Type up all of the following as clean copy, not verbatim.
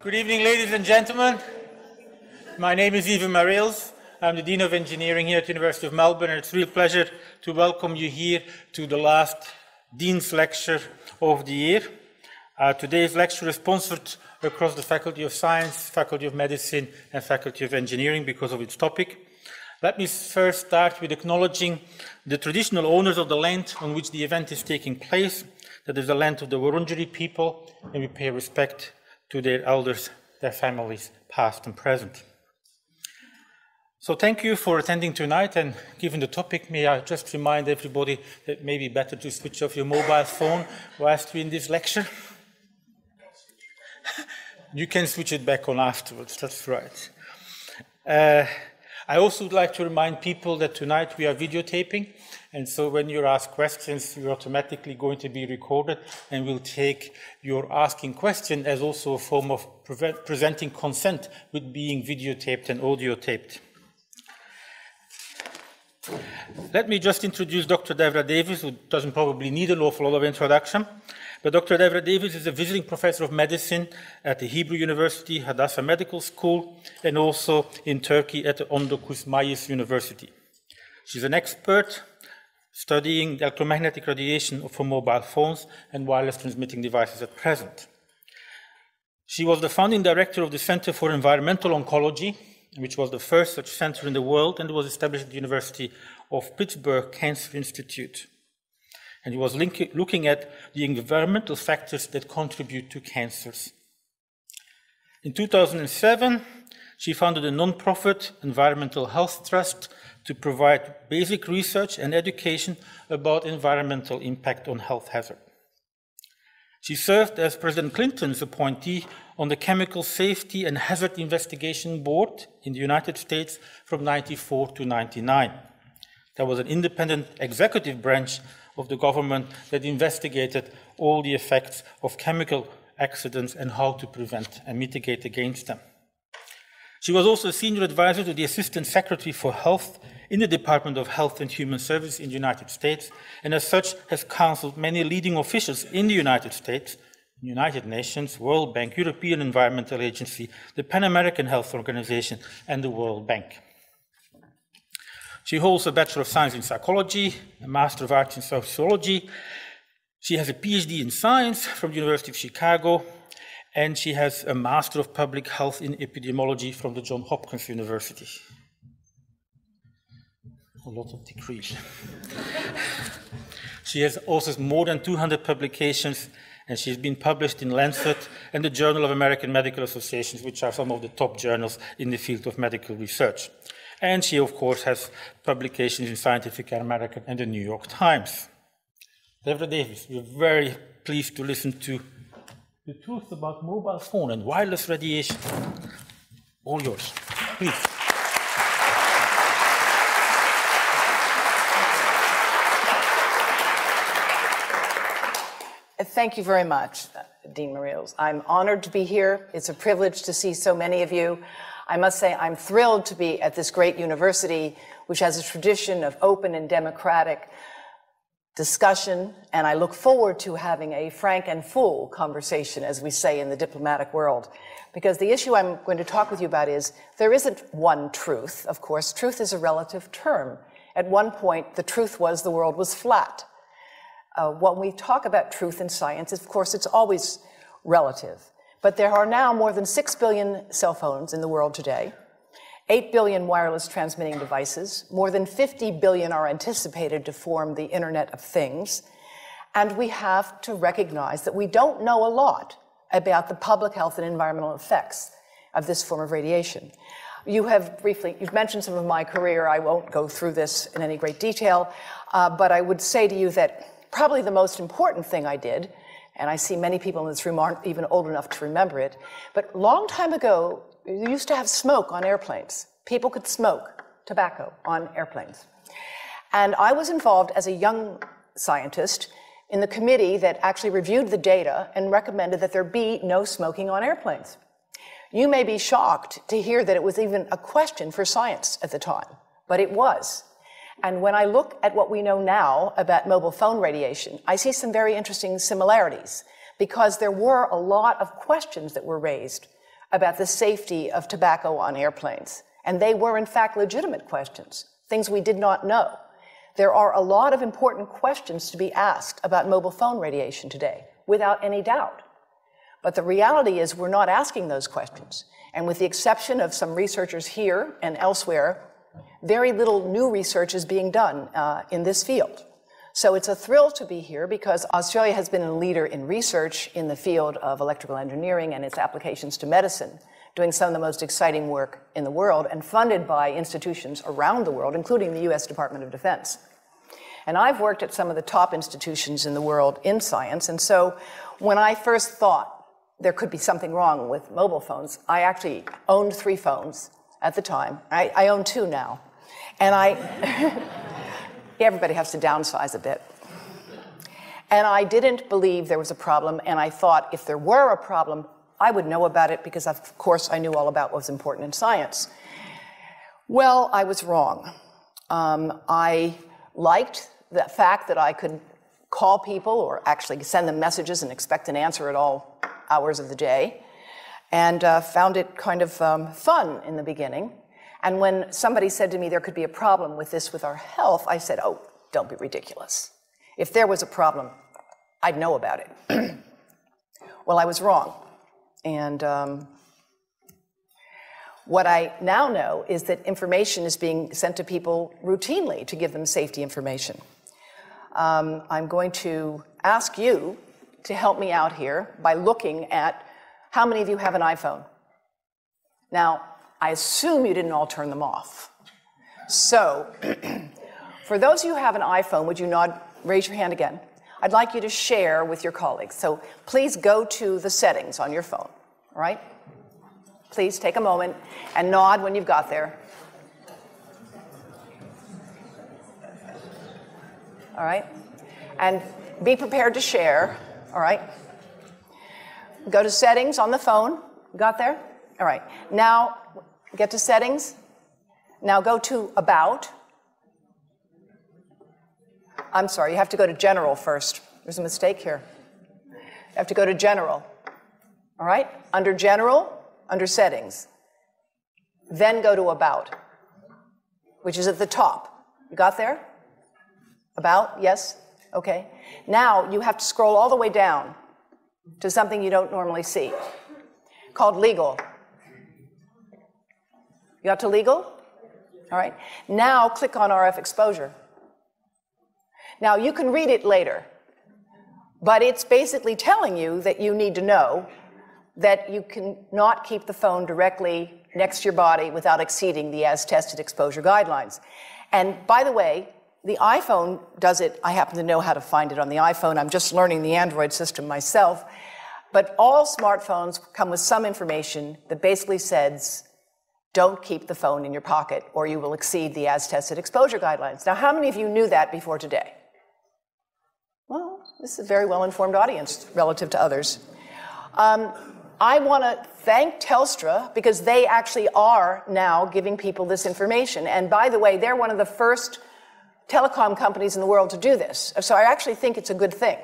Good evening, ladies and gentlemen. My name is Yves Marils. I'm the Dean of Engineering here at the University of Melbourne, and it's a real pleasure to welcome you here to the last Dean's Lecture of the year. Today's lecture is sponsored across the Faculty of Science, Faculty of Medicine, and Faculty of Engineering because of its topic. Let me first start with acknowledging the traditional owners of the land on which the event is taking place. That is the land of the Wurundjeri people, and we pay respect to their elders, their families, past and present. So thank you for attending tonight, and given the topic, may I just remind everybody that it may be better to switch off your mobile phone whilst we're in this lecture. You can switch it back on afterwards, that's right. I also would like to remind people that tonight we are videotaping, and so when you ask questions, you're automatically going to be recorded, and we'll take your asking question as also a form of presenting consent with being videotaped and audio taped. Let me just introduce Dr. Devra Davis, who doesn't probably need an awful lot of introduction. But Dr. Devra Davis is a visiting professor of medicine at the Hebrew University, Hadassah Medical School, and also in Turkey at the Ondas Mayıs University. She's an expert studying the electromagnetic radiation for mobile phones and wireless transmitting devices at present. She was the founding director of the Center for Environmental Oncology, which was the first such center in the world, and was established at the University of Pittsburgh Cancer Institute. And he was looking at the environmental factors that contribute to cancers. In 2007, she founded a non-profit Environmental Health Trust to provide basic research and education about environmental impact on health hazard. She served as President Clinton's appointee on the Chemical Safety and Hazard Investigation Board in the United States from 1994 to 1999. That was an independent executive branch of the government that investigated all the effects of chemical accidents and how to prevent and mitigate against them. She was also a senior advisor to the Assistant Secretary for Health in the Department of Health and Human Services in the United States, and as such has counseled many leading officials in the United States, United Nations, World Bank, European Environmental Agency, the Pan American Health Organization, and the World Bank. She holds a Bachelor of Science in Psychology, a Master of Arts in Sociology. She has a PhD in Science from the University of Chicago, and she has a Master of Public Health in Epidemiology from the Johns Hopkins University. A lot of degrees. She has also more than 200 publications, and she's been published in Lancet and the Journal of American Medical Associations, which are some of the top journals in the field of medical research. And she, of course, has publications in Scientific American and the New York Times. Devra Davis, we're very pleased to listen to the truth about mobile phone and wireless radiation. All yours, please. Thank you very much, Dean Marils. I'm honored to be here. It's a privilege to see so many of you. I must say I'm thrilled to be at this great university, which has a tradition of open and democratic discussion, and I look forward to having a frank and full conversation, as we say in the diplomatic world. Because the issue I'm going to talk with you about is, there isn't one truth, of course. Truth is a relative term. At one point, the truth was the world was flat. When we talk about truth in science, of course, it's always relative. But there are now more than 6 billion cell phones in the world today, 8 billion wireless transmitting devices, more than 50 billion are anticipated to form the Internet of Things, and we have to recognize that we don't know a lot about the public health and environmental effects of this form of radiation. You've mentioned some of my career. I won't go through this in any great detail, but I would say to you that probably the most important thing I did, and I see many people in this room aren't even old enough to remember it, but a long time ago, you used to have smoke on airplanes. People could smoke tobacco on airplanes. And I was involved as a young scientist in the committee that actually reviewed the data and recommended that there be no smoking on airplanes. You may be shocked to hear that it was even a question for science at the time, but it was. And when I look at what we know now about mobile phone radiation, I see some very interesting similarities, because there were a lot of questions that were raised about the safety of tobacco on airplanes. And they were, in fact, legitimate questions, things we did not know. There are a lot of important questions to be asked about mobile phone radiation today, without any doubt. But the reality is we're not asking those questions. And with the exception of some researchers here and elsewhere, very little new research is being done in this field. So it's a thrill to be here because Australia has been a leader in research in the field of electrical engineering and its applications to medicine, doing some of the most exciting work in the world and funded by institutions around the world, including the US Department of Defense. And I've worked at some of the top institutions in the world in science, and so when I first thought there could be something wrong with mobile phones, I actually owned 3 phones at the time. I own 2 now. And everybody has to downsize a bit. And I didn't believe there was a problem, and I thought if there were a problem, I would know about it because, of course, I knew all about what was important in science. Well, I was wrong. I liked the fact that I could call people or actually send them messages and expect an answer at all hours of the day, and found it kind of fun in the beginning. And when somebody said to me there could be a problem with this with our health, I said, oh, don't be ridiculous. If there was a problem, I'd know about it. Well, I was wrong. And what I now know is that information is being sent to people routinely to give them safety information. I'm going to ask you to help me out here by looking at how many of you have an iPhone. Now, I assume you didn't all turn them off. So, for those of you who have an iPhone, would you nod, raise your hand again? I'd like you to share with your colleagues. So please go to the settings on your phone, all right? Please take a moment and nod when you've got there. All right? And be prepared to share, all right? Go to settings on the phone. Got there? All right. Now, get to settings. Now go to about. I'm sorry, you have to go to general first. There's a mistake here. You have to go to general. All right? Under general, under settings. Then go to about, which is at the top. You got there? About, yes? Okay. Now you have to scroll all the way down to something you don't normally see, called legal. You got to legal? All right. Now click on RF exposure. Now you can read it later, but it's basically telling you that you need to know that you cannot keep the phone directly next to your body without exceeding the as-tested exposure guidelines. And by the way, the iPhone does it. I happen to know how to find it on the iPhone. I'm just learning the Android system myself. But all smartphones come with some information that basically says, don't keep the phone in your pocket or you will exceed the as-tested exposure guidelines. Now, how many of you knew that before today? Well, this is a very well-informed audience relative to others. I want to thank Telstra because they actually are now giving people this information. And by the way, they're one of the first telecom companies in the world to do this. So I actually think it's a good thing.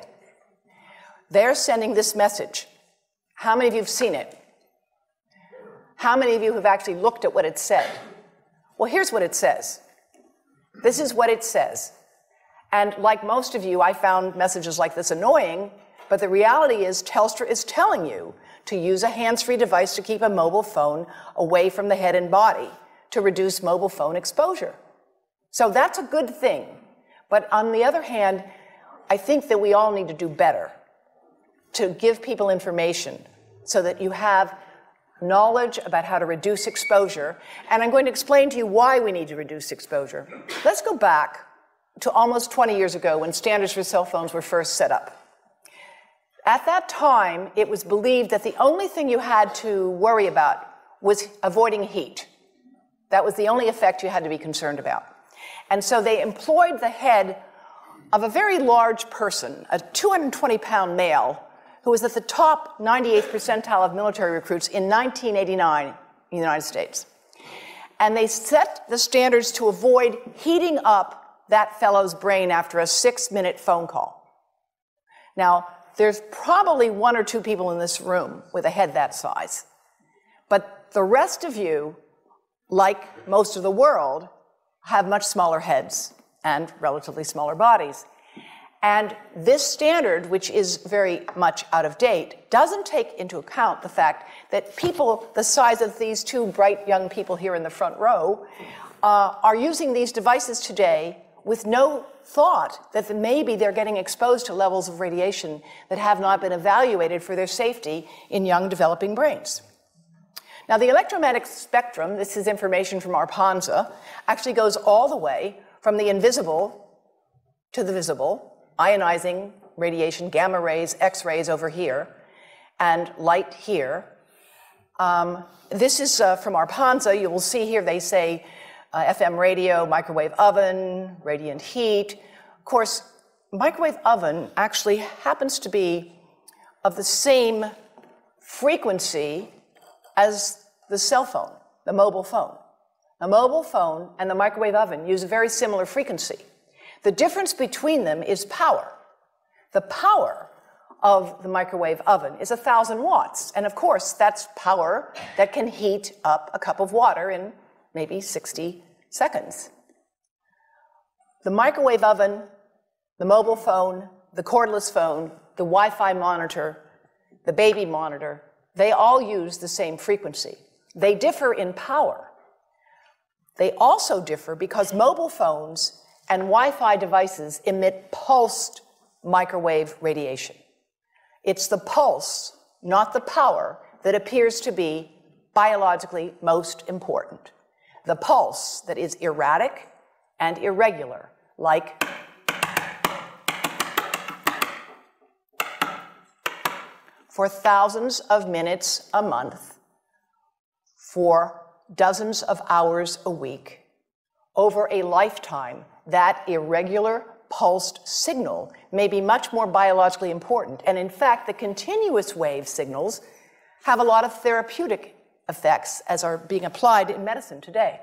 They're sending this message. How many of you have seen it? How many of you have actually looked at what it said? Well, here's what it says. This is what it says. And like most of you, I found messages like this annoying, but the reality is Telstra is telling you to use a hands-free device to keep a mobile phone away from the head and body to reduce mobile phone exposure. So that's a good thing. But on the other hand, I think that we all need to do better to give people information so that you have knowledge about how to reduce exposure. And I'm going to explain to you why we need to reduce exposure. Let's go back to almost 20 years ago when standards for cell phones were first set up. At that time, it was believed that the only thing you had to worry about was avoiding heat. That was the only effect you had to be concerned about. And so they employed the head of a very large person, a 220-pound male, who was at the top 98th percentile of military recruits in 1989 in the United States. And they set the standards to avoid heating up that fellow's brain after a 6-minute phone call. Now, there's probably 1 or 2 people in this room with a head that size. But the rest of you, like most of the world, have much smaller heads and relatively smaller bodies. And this standard, which is very much out of date, doesn't take into account the fact that people the size of these two bright young people here in the front row are using these devices today with no thought that maybe they're getting exposed to levels of radiation that have not been evaluated for their safety in young developing brains. Now, the electromagnetic spectrum, this is information from ARPANSA, actually goes all the way from the invisible to the visible, ionizing radiation, gamma rays, X-rays over here, and light here. This is from ARPANSA. You will see here they say FM radio, microwave oven, radiant heat. Of course, microwave oven actually happens to be of the same frequency as the cell phone, the mobile phone. The mobile phone and the microwave oven use a very similar frequency. The difference between them is power. The power of the microwave oven is 1,000 watts. And of course, that's power that can heat up a cup of water in maybe 60 seconds. The microwave oven, the mobile phone, the cordless phone, the Wi-Fi monitor, the baby monitor, they all use the same frequency. They differ in power. They also differ because mobile phones and Wi-Fi devices emit pulsed microwave radiation. It's the pulse, not the power, that appears to be biologically most important. The pulse that is erratic and irregular, like for thousands of minutes a month, for dozens of hours a week, over a lifetime, that irregular pulsed signal may be much more biologically important. And in fact, the continuous wave signals have a lot of therapeutic effects as are being applied in medicine today.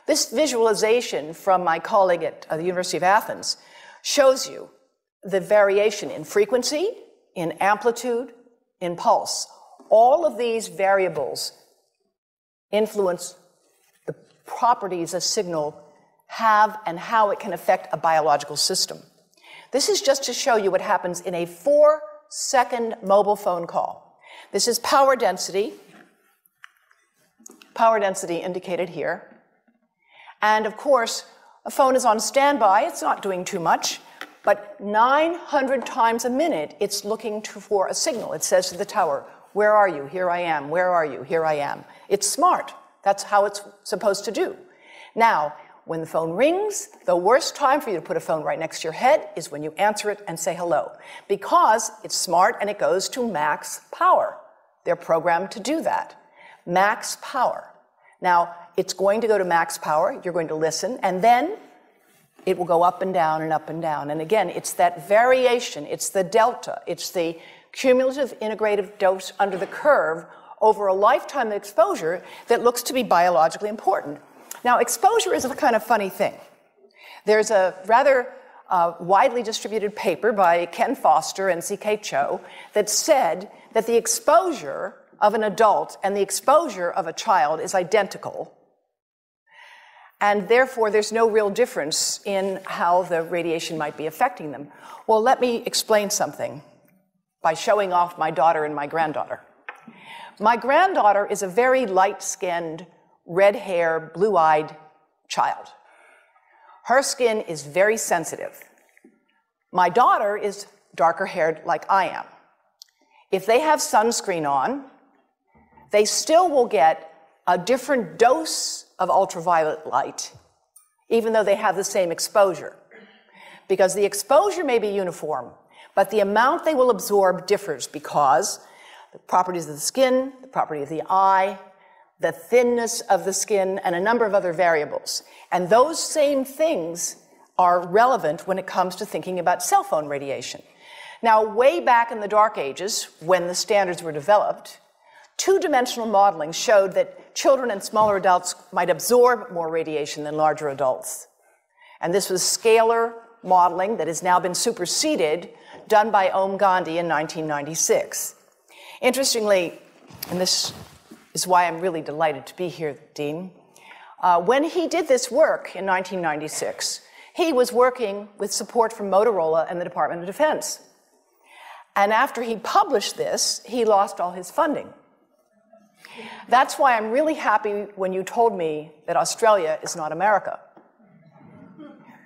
This visualization from my colleague at the University of Athens shows you the variation in frequency, in amplitude, in pulse. All of these variables influence the properties a signal have and how it can affect a biological system. This is just to show you what happens in a 4-second mobile phone call. This is power density indicated here. And of course, a phone is on standby, it's not doing too much, but 900 times a minute, it's looking for a signal. It says to the tower, where are you? Here I am. Where are you? Here I am. It's smart. That's how it's supposed to do. Now, when the phone rings, the worst time for you to put a phone right next to your head is when you answer it and say hello, because it's smart and it goes to max power. They're programmed to do that. Max power. Now, it's going to go to max power. You're going to listen, and then it will go up and down and up and down. And again, it's that variation. It's the delta. It's the cumulative integrative dose under the curve over a lifetime of exposure that looks to be biologically important. Now, exposure is a kind of funny thing. There's a rather widely distributed paper by Ken Foster and C.K. Cho that said that the exposure of an adult and the exposure of a child is identical, and therefore there's no real difference in how the radiation might be affecting them. Well, let me explain something by showing off my daughter and my granddaughter. My granddaughter is a very light-skinned, red-haired, blue-eyed child. Her skin is very sensitive. My daughter is darker-haired like I am. If they have sunscreen on, they still will get a different dose of ultraviolet light, even though they have the same exposure. Because the exposure may be uniform, but the amount they will absorb differs because the properties of the skin, the property of the eye, the thinness of the skin, and a number of other variables. And those same things are relevant when it comes to thinking about cell phone radiation. Now, way back in the dark ages, when the standards were developed, two-dimensional modeling showed that children and smaller adults might absorb more radiation than larger adults. And this was scalar modeling that has now been superseded, done by Om Gandhi in 1996. Interestingly, and this is why I'm really delighted to be here, Dean. When he did this work in 1996, he was working with support from Motorola and the Department of Defense. And after he published this, he lost all his funding. That's why I'm really happy when you told me that Australia is not America.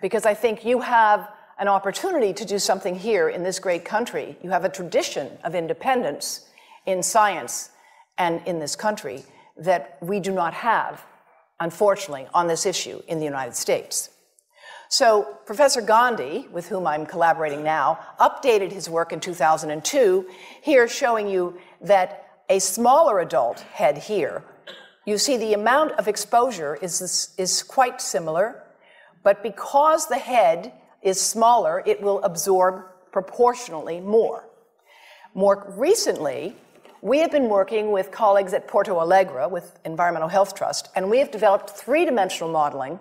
Because I think you have an opportunity to do something here in this great country. You have a tradition of independence in science and in this country that we do not have, unfortunately, on this issue in the United States. So Professor Gandhi, with whom I'm collaborating now, updated his work in 2002, here showing you that a smaller adult head here, you see the amount of exposure is quite similar, but because the head is smaller, it will absorb proportionally more. More recently, we have been working with colleagues at Porto Alegre with Environmental Health Trust, and we have developed three-dimensional modeling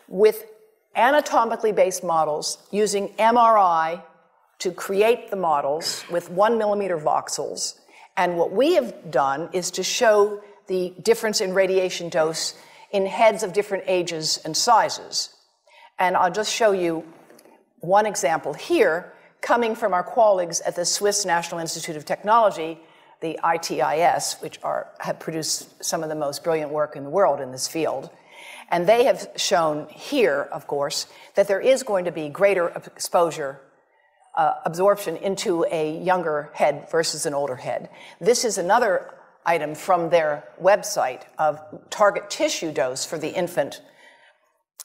with anatomically based models using MRI to create the models with 1 millimeter voxels. And what we have done is to show the difference in radiation dose in heads of different ages and sizes. And I'll just show you one example here, coming from our colleagues at the Swiss National Institute of Technology, the ITIS, which have produced some of the most brilliant work in the world in this field. And they have shown here, of course, that there is going to be greater exposure, absorption into a younger head versus an older head. This is another item from their website of target tissue dose for the infant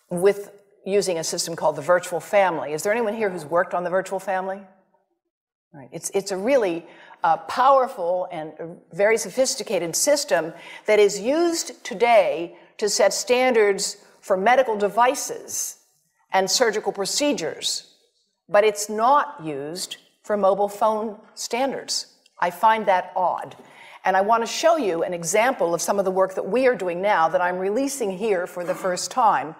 with using a system called the virtual family. Is there anyone here who's worked on the virtual family? Right. It's a really powerful and very sophisticated system that is used today to set standards for medical devices and surgical procedures, but it's not used for mobile phone standards. I find that odd. And I want to show you an example of some of the work that we are doing now that I'm releasing here for the first time.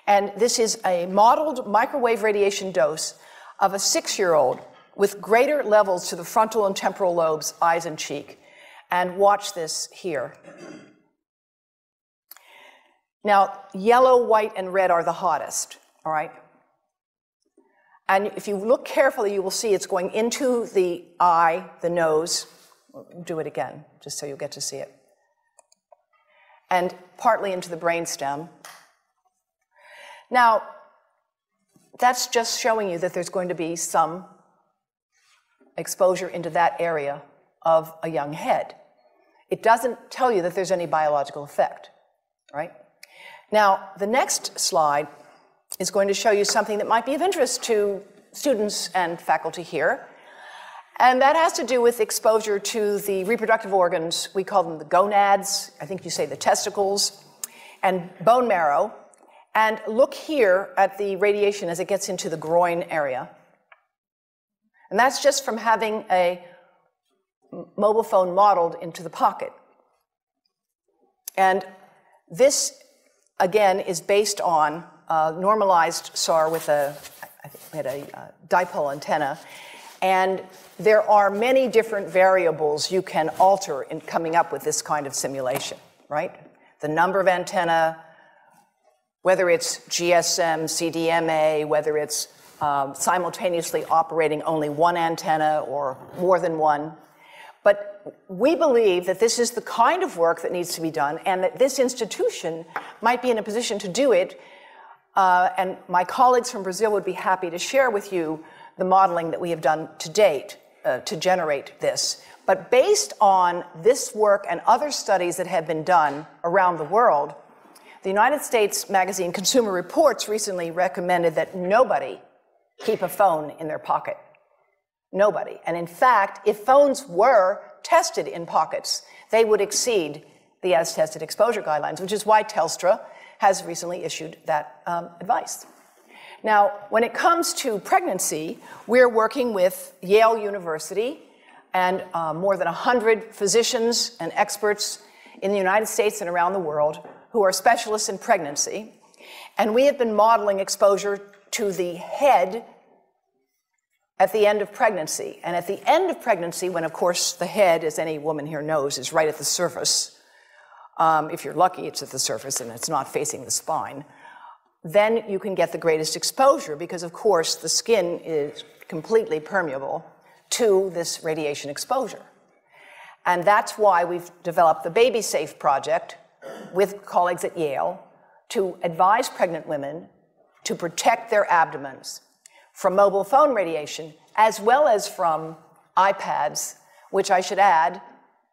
And this is a modeled microwave radiation dose of a 6-year-old with greater levels to the frontal and temporal lobes, eyes and cheek. And watch this here. Now, yellow, white, and red are the hottest, all right? And if you look carefully, you will see it's going into the eye, the nose. Do it again, just so you'll get to see it. And partly into the brainstem. Now, that's just showing you that there's going to be some exposure into that area of a young head. It doesn't tell you that there's any biological effect, right? Now, the next slide is going to show you something that might be of interest to students and faculty here. And that has to do with exposure to the reproductive organs. We call them the gonads. I think you say the testicles, and bone marrow. And look here at the radiation as it gets into the groin area. And that's just from having a mobile phone modeled into the pocket. And this, again, is based on normalized SAR with I think we had a dipole antenna. And there are many different variables you can alter in coming up with this kind of simulation, right? The number of antenna, whether it's GSM, CDMA, whether it's simultaneously operating only one antenna or more than one. But we believe that this is the kind of work that needs to be done and that this institution might be in a position to do it. And my colleagues from Brazil would be happy to share with you the modeling that we have done to date to generate this. But based on this work and other studies that have been done around the world, the United States magazine Consumer Reports recently recommended that nobody keep a phone in their pocket. Nobody. And in fact, if phones were tested in pockets, they would exceed the as-tested exposure guidelines, which is why Telstra has recently issued that advice. Now, when it comes to pregnancy, we're working with Yale University and more than 100 physicians and experts in the United States and around the world who are specialists in pregnancy. And we have been modeling exposure to the head at the end of pregnancy. And at the end of pregnancy, when of course the head, as any woman here knows, is right at the surface, if you're lucky it's at the surface and it's not facing the spine, then you can get the greatest exposure because of course the skin is completely permeable to this radiation exposure. And that's why we've developed the Baby Safe project with colleagues at Yale to advise pregnant women to protect their abdomens from mobile phone radiation, as well as from iPads, which I should add,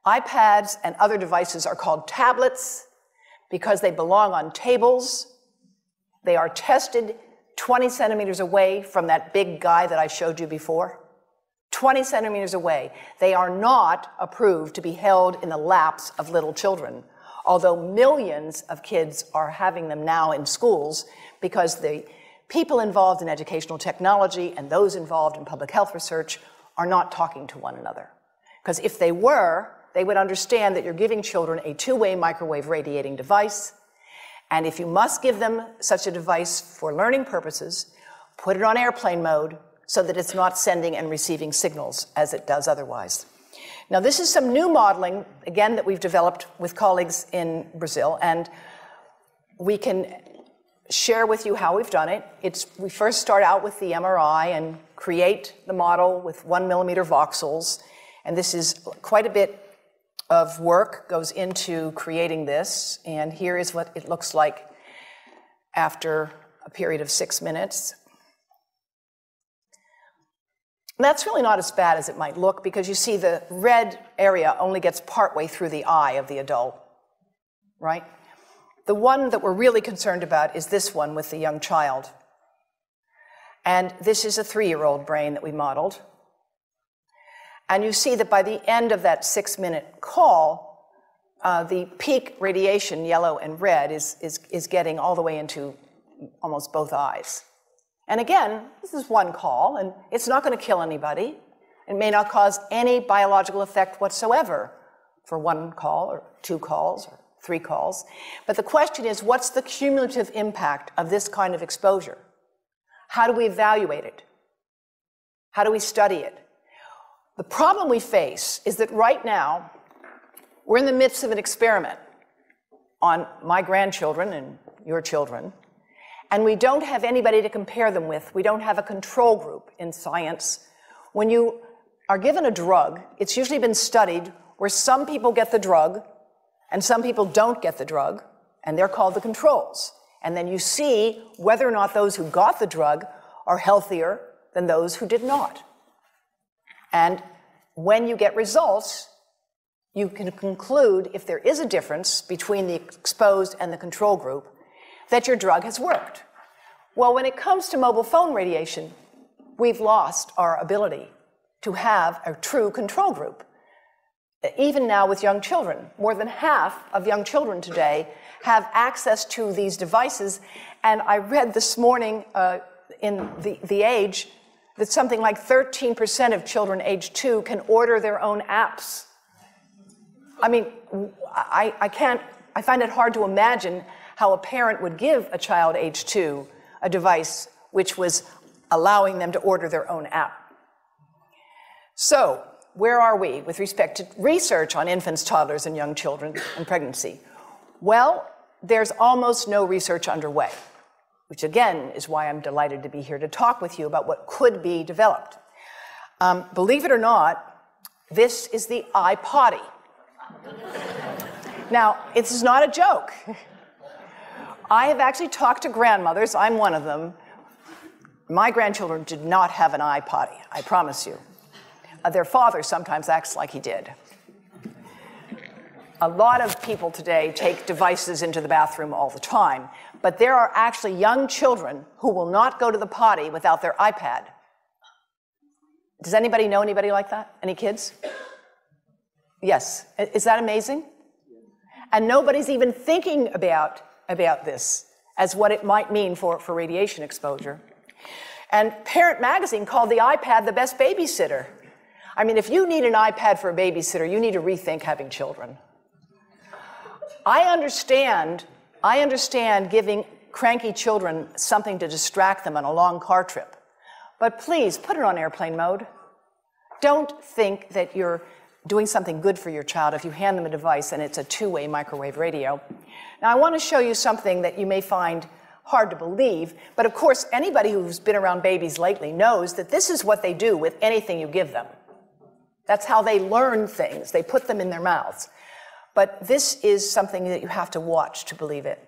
iPads and other devices are called tablets because they belong on tables. They are tested 20 centimeters away from that big guy that I showed you before. 20 centimeters away. They are not approved to be held in the laps of little children, although millions of kids are having them now in schools because the people involved in educational technology and those involved in public health research are not talking to one another. Because if they were, they would understand that you're giving children a two-way microwave radiating device, and if you must give them such a device for learning purposes, put it on airplane mode so that it's not sending and receiving signals as it does otherwise. Now, this is some new modeling, again, that we've developed with colleagues in Brazil, and we can share with you how we've done it. We first start out with the MRI and create the model with 1 millimeter voxels, and this is quite a bit of work goes into creating this, and here is what it looks like after a period of 6 minutes. That's really not as bad as it might look because you see the red area only gets partway through the eye of the adult, right? The one that we're really concerned about is this one with the young child. And this is a 3-year-old brain that we modeled. And you see that by the end of that 6-minute call, the peak radiation, yellow and red, is getting all the way into almost both eyes. And again, this is one call, and it's not going to kill anybody. It may not cause any biological effect whatsoever for 1 call or 2 calls or 3 calls. But the question is, what's the cumulative impact of this kind of exposure? How do we evaluate it? How do we study it? The problem we face is that right now, we're in the midst of an experiment on my grandchildren and your children, and we don't have anybody to compare them with. We don't have a control group in science. When you are given a drug, it's usually been studied where some people get the drug and some people don't get the drug, and they're called the controls. And then you see whether or not those who got the drug are healthier than those who did not. And when you get results, you can conclude, if there is a difference between the exposed and the control group, that your drug has worked. Well, when it comes to mobile phone radiation, we've lost our ability to have a true control group. Even now with young children, more than half of young children today have access to these devices. And I read this morning in The Age that something like 13% of children age 2 can order their own apps. I mean, I find it hard to imagine how a parent would give a child age 2 a device which was allowing them to order their own app. So, where are we with respect to research on infants, toddlers, and young children and pregnancy? Well, there's almost no research underway, which again is why I'm delighted to be here to talk with you about what could be developed. Believe it or not, this is the iPotty. Now, this is not a joke. I have actually talked to grandmothers, I'm one of them. My grandchildren did not have an iPotty, I promise you. Their father sometimes acts like he did. A lot of people today take devices into the bathroom all the time, but there are actually young children who will not go to the potty without their iPad. Does anybody know anybody like that? Any kids? Yes. Is that amazing? And nobody's even thinking about this as what it might mean for radiation exposure. And Parent Magazine called the iPad the best babysitter. I mean, if you need an iPad for a babysitter, you need to rethink having children. I understand giving cranky children something to distract them on a long car trip. But please put it on airplane mode. Don't think that you're doing something good for your child if you hand them a device and it's a two-way microwave radio. Now, I want to show you something that you may find hard to believe, but of course, anybody who's been around babies lately knows that this is what they do with anything you give them. That's how they learn things. They put them in their mouths. But this is something that you have to watch to believe it.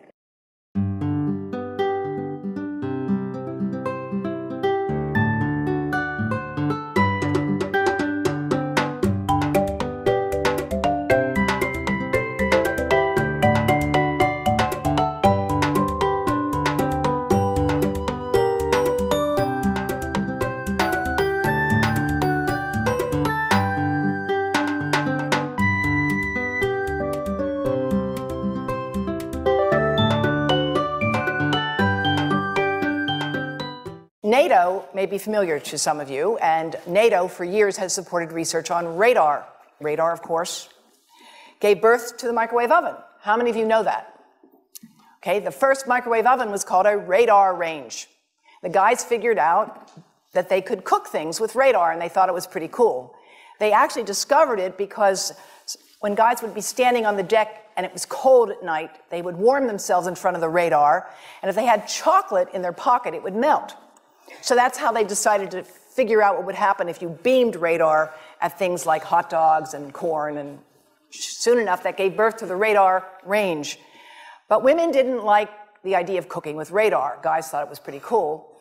NATO may be familiar to some of you, and NATO for years has supported research on radar. Radar, of course, gave birth to the microwave oven. How many of you know that? Okay, the first microwave oven was called a radar range. The guys figured out that they could cook things with radar, and they thought it was pretty cool. They actually discovered it because when guys would be standing on the deck and it was cold at night, they would warm themselves in front of the radar, and if they had chocolate in their pocket, it would melt. So that's how they decided to figure out what would happen if you beamed radar at things like hot dogs and corn, and soon enough that gave birth to the radar range. But women didn't like the idea of cooking with radar. Guys thought it was pretty cool.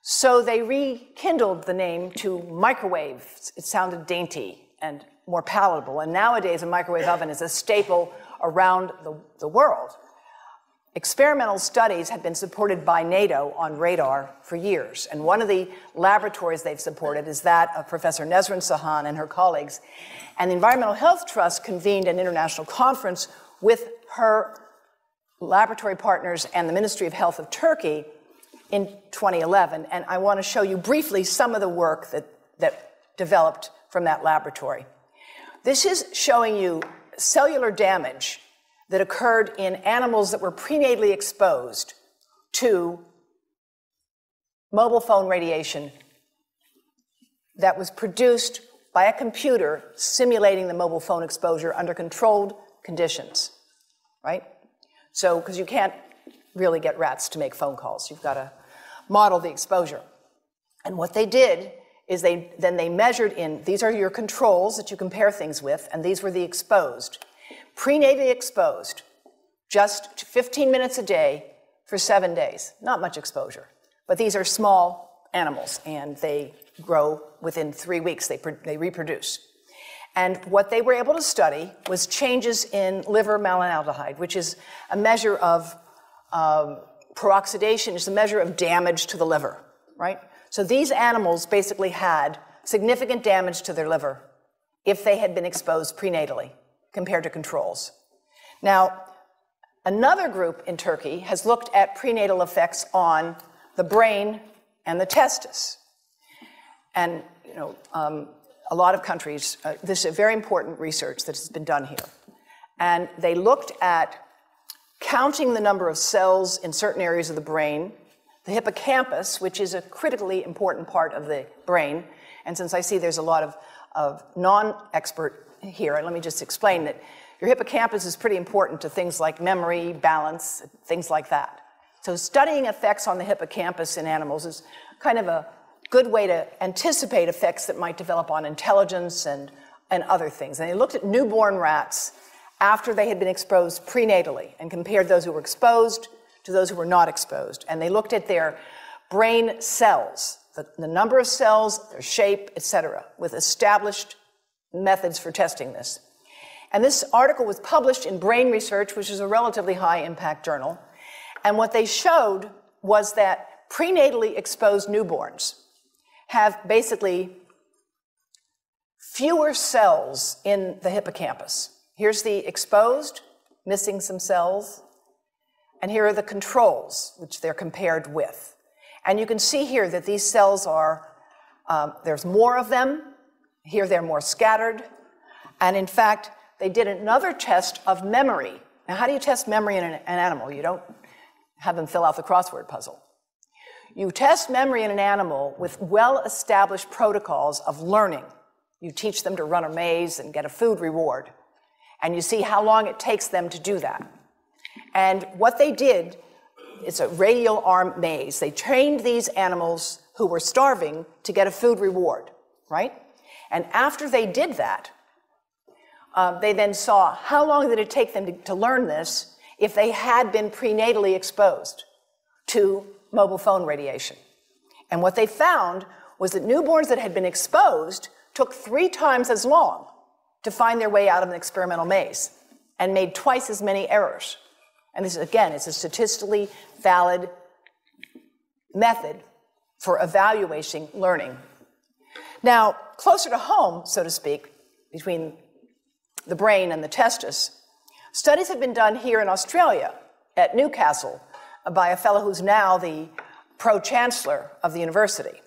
So they rekindled the name to microwave. It sounded dainty and more palatable. And nowadays a microwave oven is a staple around the world. Experimental studies have been supported by NATO on radar for years, and one of the laboratories they've supported is that of Professor Nesrin Sahan and her colleagues. And the Environmental Health Trust convened an international conference with her laboratory partners and the Ministry of Health of Turkey in 2011, and I want to show you briefly some of the work that developed from that laboratory. This is showing you cellular damage that occurred in animals that were prenatally exposed to mobile phone radiation that was produced by a computer simulating the mobile phone exposure under controlled conditions, right? So, because you can't really get rats to make phone calls. You've got to model the exposure. And what they did is they measured in, these are your controls that you compare things with, and these were the exposed. Prenatally exposed, just 15 minutes a day for 7 days. Not much exposure, but these are small animals, and they grow within 3 weeks, they reproduce. And what they were able to study was changes in liver malonaldehyde, which is a measure of peroxidation, is a measure of damage to the liver, right? So these animals basically had significant damage to their liver if they had been exposed prenatally compared to controls. Now, another group in Turkey has looked at prenatal effects on the brain and the testis. And, you know, a lot of countries, this is a very important research that has been done here. And they looked at counting the number of cells in certain areas of the brain, the hippocampus, which is a critically important part of the brain. And since I see there's a lot of non-expert here, and let me just explain that your hippocampus is pretty important to things like memory, balance, things like that. So studying effects on the hippocampus in animals is kind of a good way to anticipate effects that might develop on intelligence and other things. And they looked at newborn rats after they had been exposed prenatally and compared those who were exposed to those who were not exposed. And they looked at their brain cells, the number of cells, their shape, etc., with established methods for testing this. And this article was published in Brain Research, which is a relatively high-impact journal. And what they showed was that prenatally exposed newborns have basically fewer cells in the hippocampus. Here's the exposed, missing some cells, and here are the controls, which they're compared with. And you can see here that these cells are, there's more of them. Here they're more scattered. And in fact, they did another test of memory. Now, how do you test memory in an animal? You don't have them fill out the crossword puzzle. You test memory in an animal with well-established protocols of learning. You teach them to run a maze and get a food reward. And you see how long it takes them to do that. And what they did, it's a radial arm maze. They trained these animals who were starving to get a food reward, right? And after they did that, they then saw how long did it take them to learn this if they had been prenatally exposed to mobile phone radiation. And what they found was that newborns that had been exposed took 3 times as long to find their way out of an experimental maze and made twice as many errors. And this, again, is a statistically valid method for evaluating learning. Now, closer to home, so to speak, between the brain and the testis, studies have been done here in Australia at Newcastle by a fellow who's now the pro-chancellor of the university.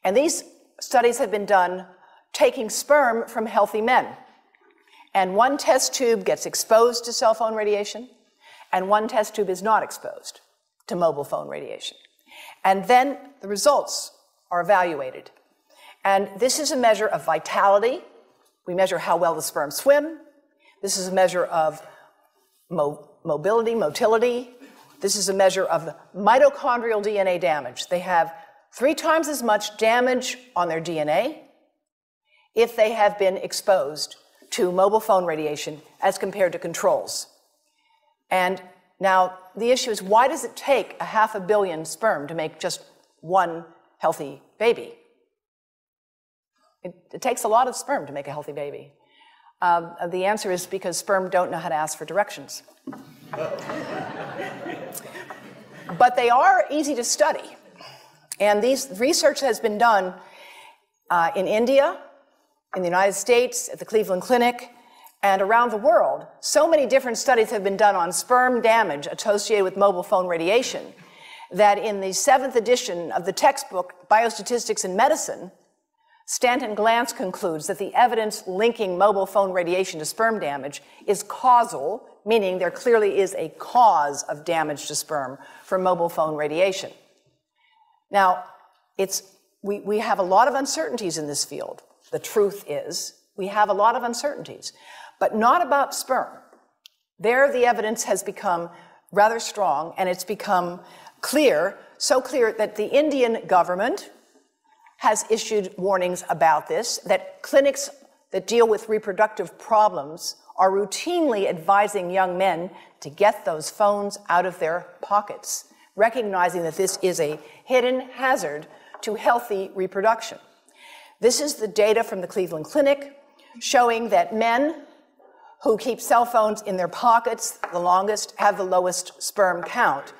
And these studies have been done taking sperm from healthy men. And one test tube gets exposed to cell phone radiation, and one test tube is not exposed to mobile phone radiation. And then the results are evaluated. And this is a measure of vitality. We measure how well the sperm swim. This is a measure of mobility, motility. This is a measure of mitochondrial DNA damage. They have 3 times as much damage on their DNA if they have been exposed to mobile phone radiation as compared to controls. And now the issue is, why does it take 500 million sperm to make just one healthy baby? It takes a lot of sperm to make a healthy baby. The answer is because sperm don't know how to ask for directions. But they are easy to study. And these research has been done in India, in the United States, at the Cleveland Clinic, and around the world. So many different studies have been done on sperm damage associated with mobile phone radiation that in the 7th edition of the textbook, Biostatistics in Medicine, Stanton Glantz concludes that the evidence linking mobile phone radiation to sperm damage is causal, meaning there clearly is a cause of damage to sperm from mobile phone radiation. Now, we have a lot of uncertainties in this field. The truth is, we have a lot of uncertainties, but not about sperm. There, the evidence has become rather strong, and it's become clear, so clear that the Indian government has issued warnings about this, that clinics that deal with reproductive problems are routinely advising young men to get those phones out of their pockets, recognizing that this is a hidden hazard to healthy reproduction. This is the data from the Cleveland Clinic showing that men who keep cell phones in their pockets the longest have the lowest sperm count.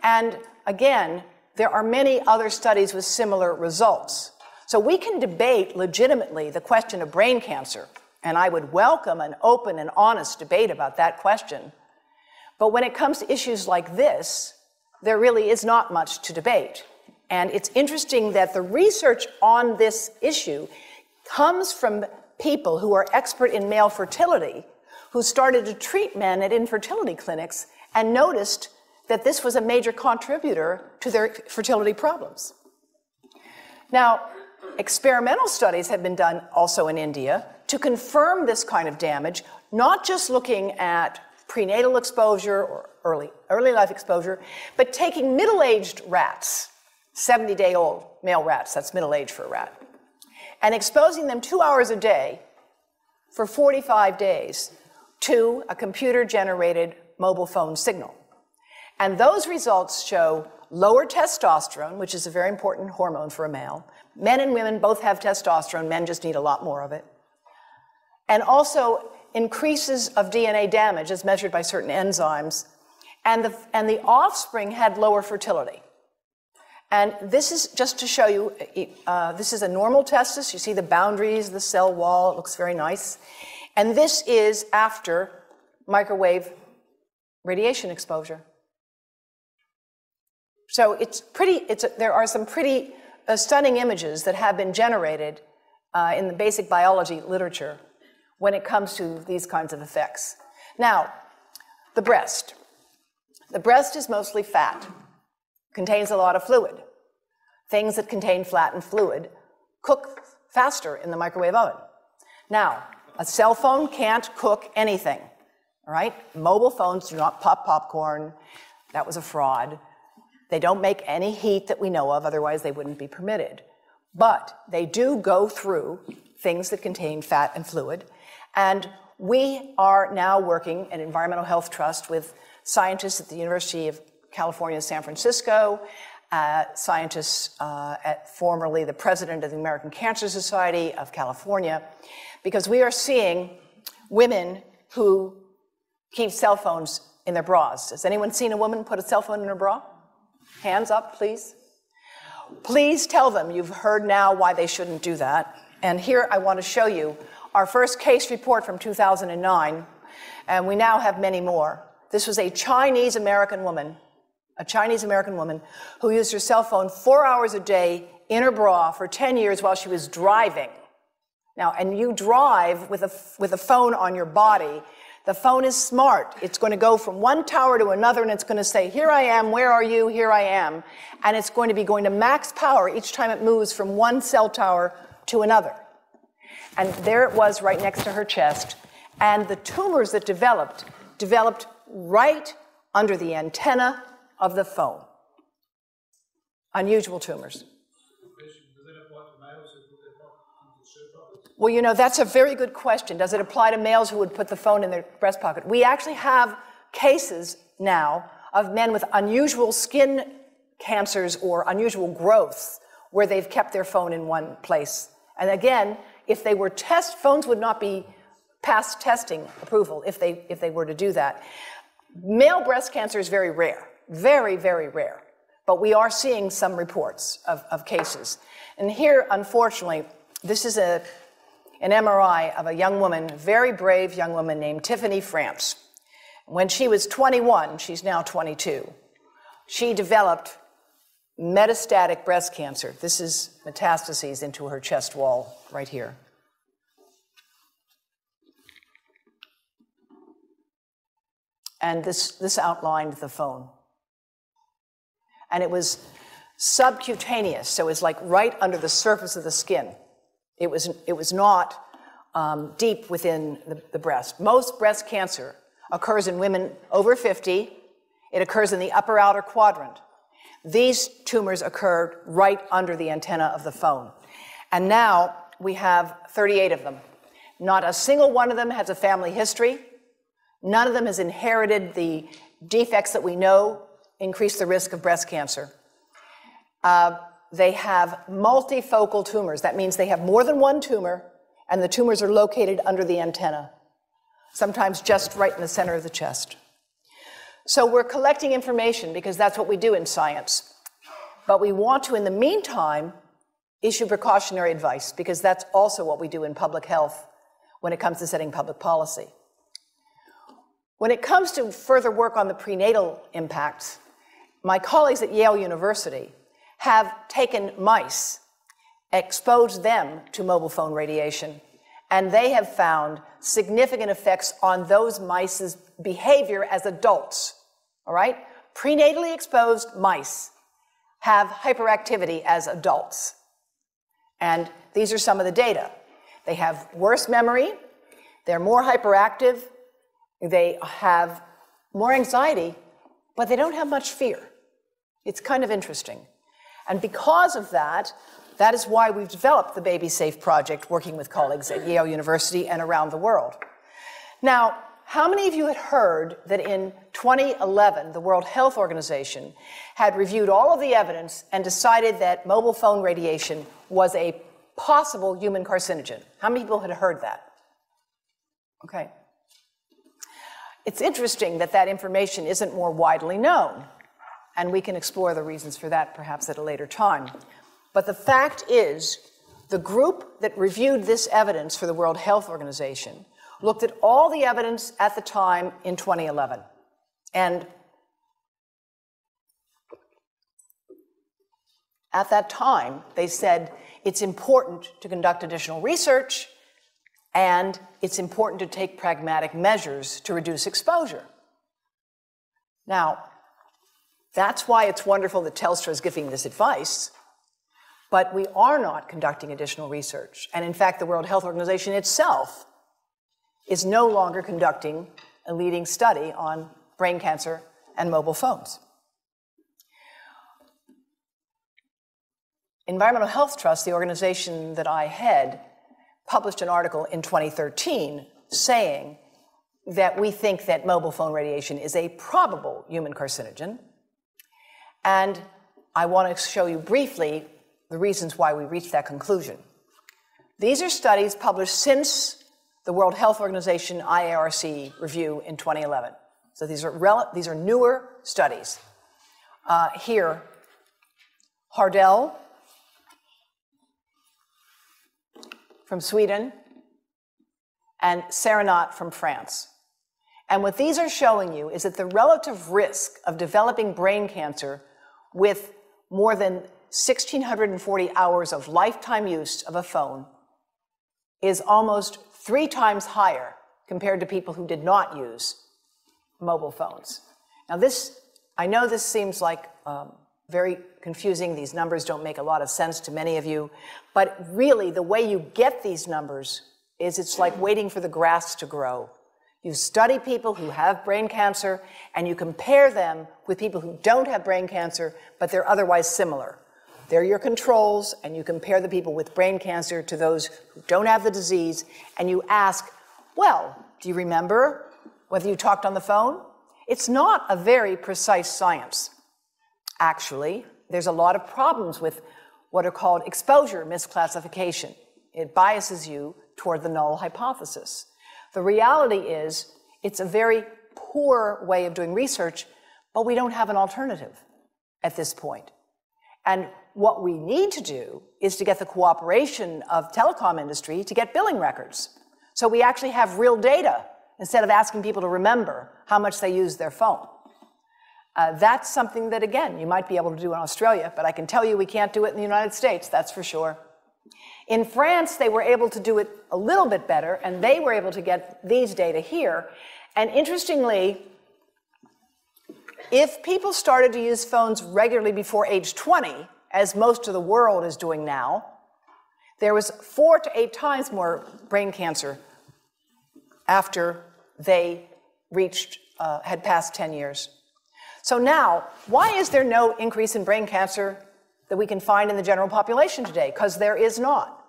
And again, there are many other studies with similar results. So we can debate legitimately the question of brain cancer, and I would welcome an open and honest debate about that question. But when it comes to issues like this, there really is not much to debate. And it's interesting that the research on this issue comes from people who are expert in male fertility, who started to treat men at infertility clinics and noticed that this was a major contributor to their fertility problems. Now, experimental studies have been done also in India to confirm this kind of damage, not just looking at prenatal exposure or early life exposure, but taking middle-aged rats, 70-day-old male rats, that's middle age for a rat, and exposing them 2 hours a day for 45 days to a computer-generated mobile phone signal. And those results show lower testosterone, which is a very important hormone for a male. Men and women both have testosterone, men just need a lot more of it. And also increases of DNA damage as measured by certain enzymes. And the offspring had lower fertility. And this is just to show you, this is a normal testis. You see the boundaries, the cell wall, it looks very nice. And this is after microwave radiation exposure. So there are some pretty stunning images that have been generated in the basic biology literature when it comes to these kinds of effects. Now, the breast. The breast is mostly fat, contains a lot of fluid. things that contain flattened fluid, cook faster in the microwave oven. Now, a cell phone can't cook anything, all right? Mobile phones do not pop popcorn. That was a fraud. They don't make any heat that we know of, otherwise they wouldn't be permitted. But they do go through things that contain fat and fluid. And we are now working at Environmental Health Trust with scientists at the University of California, San Francisco, scientists formerly the president of the American Cancer Society of California, because we are seeing women who keep cell phones in their bras. Has anyone seen a woman put a cell phone in her bra? Hands up, please. Please tell them you've heard now why they shouldn't do that. And here I want to show you our first case report from 2009, and we now have many more. This was a Chinese-American woman who used her cell phone 4 hours a day in her bra for 10 years while she was driving. Now, and you drive with a phone on your body. The phone is smart. It's going to go from one tower to another, and it's going to say, here I am, where are you, here I am. And it's going to be going to max power each time it moves from one cell tower to another. And there it was right next to her chest. And the tumors that developed right under the antenna of the phone. Unusual tumors. Well, you know, that's a very good question. Does it apply to males who would put the phone in their breast pocket? We actually have cases now of men with unusual skin cancers or unusual growths where they've kept their phone in one place. And again, if they were phones would not be past testing approval if they were to do that. Male breast cancer is very rare, very, very rare. But we are seeing some reports of cases. And here, unfortunately, this is an MRI of a young woman, a very brave young woman named Tiffany France. When she was 21, she's now 22, she developed metastatic breast cancer. This is metastases into her chest wall right here. And this outlined the phone. And it was subcutaneous, so it's like right under the surface of the skin. It was not deep within the breast. Most breast cancer occurs in women over 50. It occurs in the upper outer quadrant. These tumors occurred right under the antenna of the phone. And now we have 38 of them. Not a single one of them has a family history. None of them has inherited the defects that we know increase the risk of breast cancer. They have multifocal tumors. That means they have more than one tumor, and the tumors are located under the antenna, sometimes just right in the center of the chest. So we're collecting information because that's what we do in science. But we want to, in the meantime, issue precautionary advice because that's also what we do in public health when it comes to setting public policy. When it comes to further work on the prenatal impacts, my colleagues at Yale University have taken mice, exposed them to mobile phone radiation, and they have found significant effects on those mice's behavior as adults, all right? Prenatally exposed mice have hyperactivity as adults. And these are some of the data. They have worse memory, they're more hyperactive, they have more anxiety, but they don't have much fear. It's kind of interesting. And because of that, that is why we've developed the Baby Safe Project, working with colleagues at Yale University and around the world. Now, how many of you had heard that in 2011, the World Health Organization had reviewed all of the evidence and decided that mobile phone radiation was a possible human carcinogen? How many people had heard that? Okay. It's interesting that that information isn't more widely known, and we can explore the reasons for that perhaps at a later time. But the fact is, the group that reviewed this evidence for the World Health Organization looked at all the evidence at the time in 2011. And at that time, they said it's important to conduct additional research and it's important to take pragmatic measures to reduce exposure. Now, that's why it's wonderful that Telstra is giving this advice, But we are not conducting additional research. And in fact, the World Health Organization itself is no longer conducting a leading study on brain cancer and mobile phones. Environmental Health Trust, the organization that I head, published an article in 2013 saying that we think that mobile phone radiation is a probable human carcinogen. And I want to show you briefly the reasons why we reached that conclusion. These are studies published since the World Health Organization IARC review in 2011. So these are newer studies. Here, Hardell from Sweden and Serenat from France. And what these are showing you is that the relative risk of developing brain cancer with more than 1,640 hours of lifetime use of a phone is almost 3 times higher compared to people who did not use mobile phones. Now I know this seems like very confusing. These numbers don't make a lot of sense to many of you, but really the way you get these numbers is it's like waiting for the grass to grow. You study people who have brain cancer and you compare them with people who don't have brain cancer, but they're otherwise similar. They're your controls, and you compare the people with brain cancer to those who don't have the disease, and you ask, well, do you remember whether you talked on the phone? It's not a very precise science. Actually, there's a lot of problems with what are called exposure misclassification. It biases you toward the null hypothesis. The reality is it's a very poor way of doing research, but we don't have an alternative at this point. And what we need to do is to get the cooperation of telecom industry to get billing records. So we actually have real data instead of asking people to remember how much they use their phone. That's something that, again, you might be able to do in Australia, but I can tell you we can't do it in the United States, that's for sure. In France, they were able to do it a little bit better, and they were able to get these data here. And interestingly, if people started to use phones regularly before age 20, as most of the world is doing now, there was 4 to 8 times more brain cancer after they had passed 10 years. So now, why is there no increase in brain cancer that we can find in the general population today? Because there is not.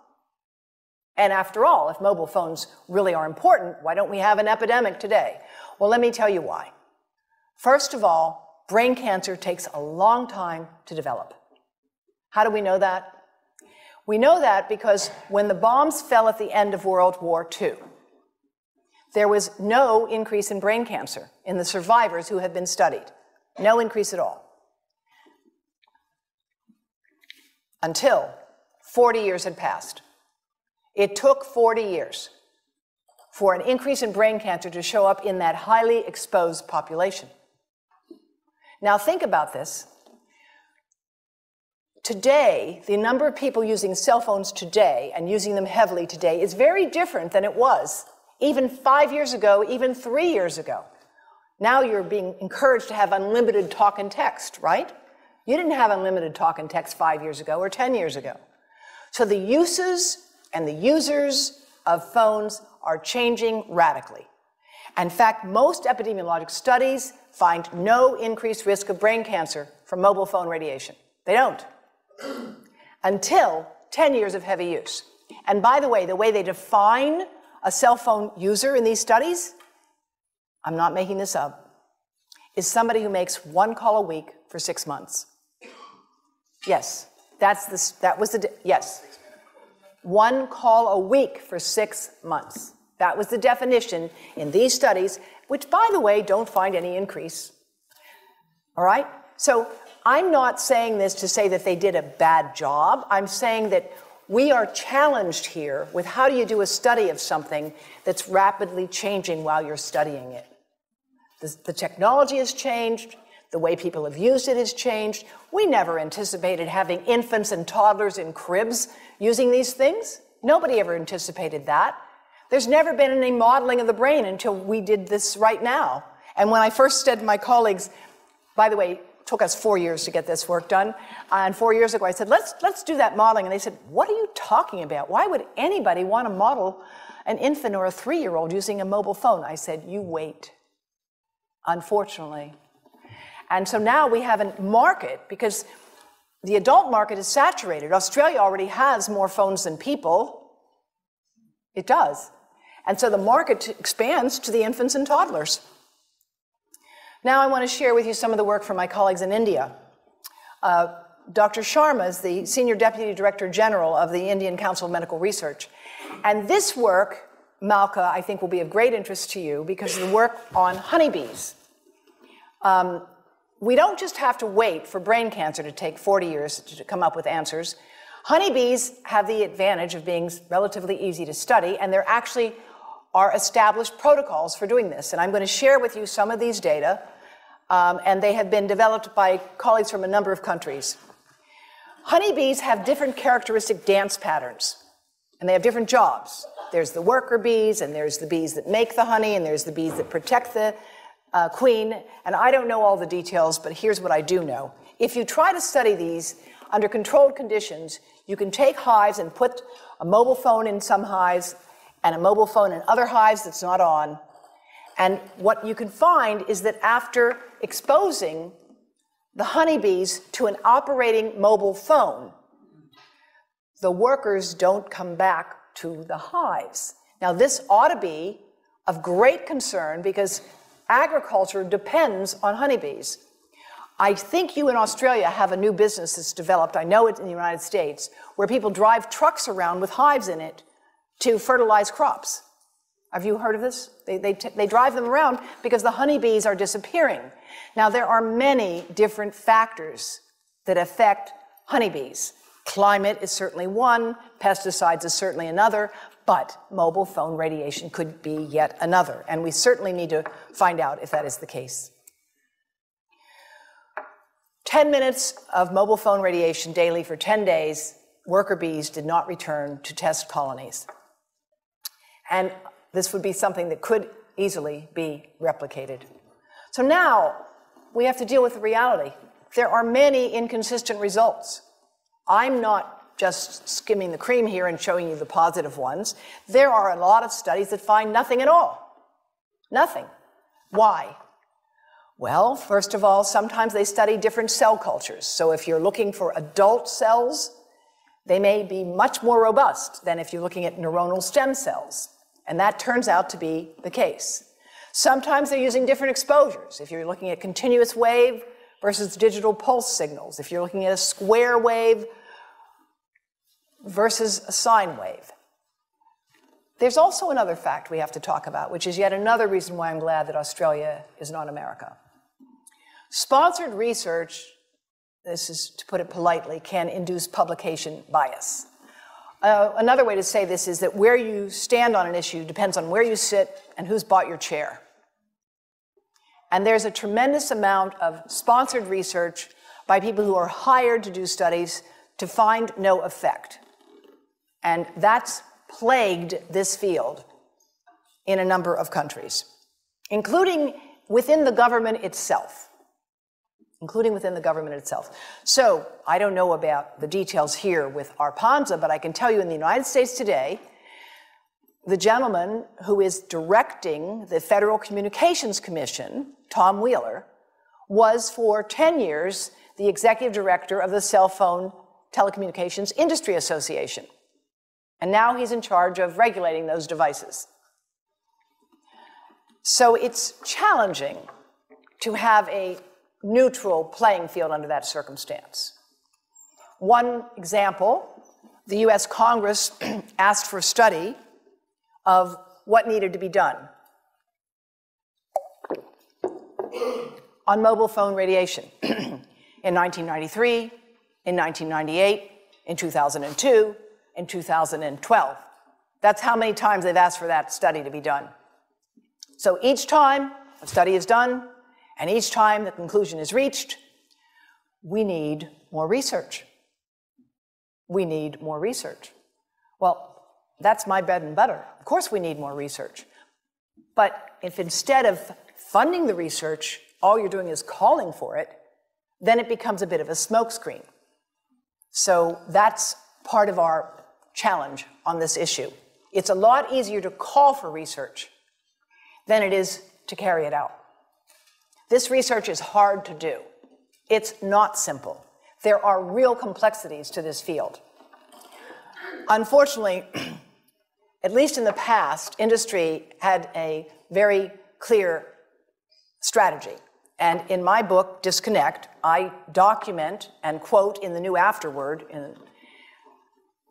And after all, if mobile phones really are important, why don't we have an epidemic today? Well, let me tell you why. First of all, brain cancer takes a long time to develop. How do we know that? We know that because when the bombs fell at the end of World War II, there was no increase in brain cancer in the survivors who had been studied. No increase at all. Until 40 years had passed. It took 40 years for an increase in brain cancer to show up in that highly exposed population. Now think about this. Today, the number of people using cell phones today and using them heavily today is very different than it was even 5 years ago, even 3 years ago. Now you're being encouraged to have unlimited talk and text, right? You didn't have unlimited talk and text 5 years ago or 10 years ago. So the uses and the users of phones are changing radically. In fact, most epidemiologic studies find no increased risk of brain cancer from mobile phone radiation. They don't. Until 10 years of heavy use. And by the way they define a cell phone user in these studies, I'm not making this up, is somebody who makes 1 call a week for 6 months. Yes, yes. 1 call a week for 6 months. That was the definition in these studies, which, by the way, don't find any increase. All right? So I'm not saying this to say that they did a bad job. I'm saying that we are challenged here with how do you do a study of something that's rapidly changing while you're studying it. The technology has changed. The way people have used it has changed. We never anticipated having infants and toddlers in cribs using these things. Nobody ever anticipated that. There's never been any modeling of the brain until we did this right now. And when I first said to my colleagues, by the way, took us 4 years to get this work done. And 4 years ago, I said, let's do that modeling. And they said, what are you talking about? Why would anybody want to model an infant or a 3-year-old using a mobile phone? I said, you wait, unfortunately. And so now we have a market, because the adult market is saturated. Australia already has more phones than people. It does. And so the market expands to the infants and toddlers. Now I want to share with you some of the work from my colleagues in India. Dr. Sharma is the Senior Deputy Director General of the Indian Council of Medical Research. And this work, Malka, I think will be of great interest to you because of the work on honeybees. We don't just have to wait for brain cancer to take 40 years to come up with answers. Honeybees have the advantage of being relatively easy to study, and there actually are established protocols for doing this. And I'm going to share with you some of these data, and they have been developed by colleagues from a number of countries. Honeybees have different characteristic dance patterns, and they have different jobs. There's the worker bees, and there's the bees that make the honey, and there's the bees that protect the queen. And I don't know all the details, but here's what I do know. If you try to study these under controlled conditions, you can take hives and put a mobile phone in some hives and a mobile phone in other hives that's not on. And what you can find is that after exposing the honeybees to an operating mobile phone, the workers don't come back to the hives. Now, this ought to be of great concern because agriculture depends on honeybees. I think you in Australia have a new business that's developed, I know it in the United States, where people drive trucks around with hives in it to fertilize crops. Have you heard of this? They drive them around because the honeybees are disappearing. Now, there are many different factors that affect honeybees. Climate is certainly one, pesticides is certainly another, but mobile phone radiation could be yet another, and we certainly need to find out if that is the case. 10 minutes of mobile phone radiation daily for 10 days, worker bees did not return to test colonies. And this would be something that could easily be replicated. So now we have to deal with the reality. There are many inconsistent results. I'm not just skimming the cream here and showing you the positive ones. There are a lot of studies that find nothing at all. Nothing. Why? Well, first of all, sometimes they study different cell cultures. So if you're looking for adult cells, they may be much more robust than if you're looking at neuronal stem cells. And that turns out to be the case. Sometimes they're using different exposures. If you're looking at continuous wave versus digital pulse signals, if you're looking at a square wave versus a sine wave. There's also another fact we have to talk about, which is yet another reason why I'm glad that Australia is not America. Sponsored research, this is to put it politely, can induce publication bias. Another way to say this is that where you stand on an issue depends on where you sit and who's bought your chair. And there's a tremendous amount of sponsored research by people who are hired to do studies to find no effect. And that's plagued this field in a number of countries, including within the government itself. So I don't know about the details here with ARPANSA, but I can tell you in the United States today, the gentleman who is directing the Federal Communications Commission, Tom Wheeler, was for 10 years the executive director of the Cell Phone Telecommunications Industry Association. And now he's in charge of regulating those devices. So it's challenging to have a neutral playing field under that circumstance. One example, the US Congress asked for a study of what needed to be done on mobile phone radiation in 1993, in 1998, in 2002, in 2012. That's how many times they've asked for that study to be done. So each time a study is done, and each time the conclusion is reached, we need more research. We need more research. Well, that's my bread and butter. Of course we need more research. But if instead of funding the research, all you're doing is calling for it, then it becomes a bit of a smokescreen. So that's part of our challenge on this issue. It's a lot easier to call for research than it is to carry it out. This research is hard to do. It's not simple. There are real complexities to this field. Unfortunately, at least in the past, industry had a very clear strategy. And in my book, Disconnect, I document and quote in the New Afterword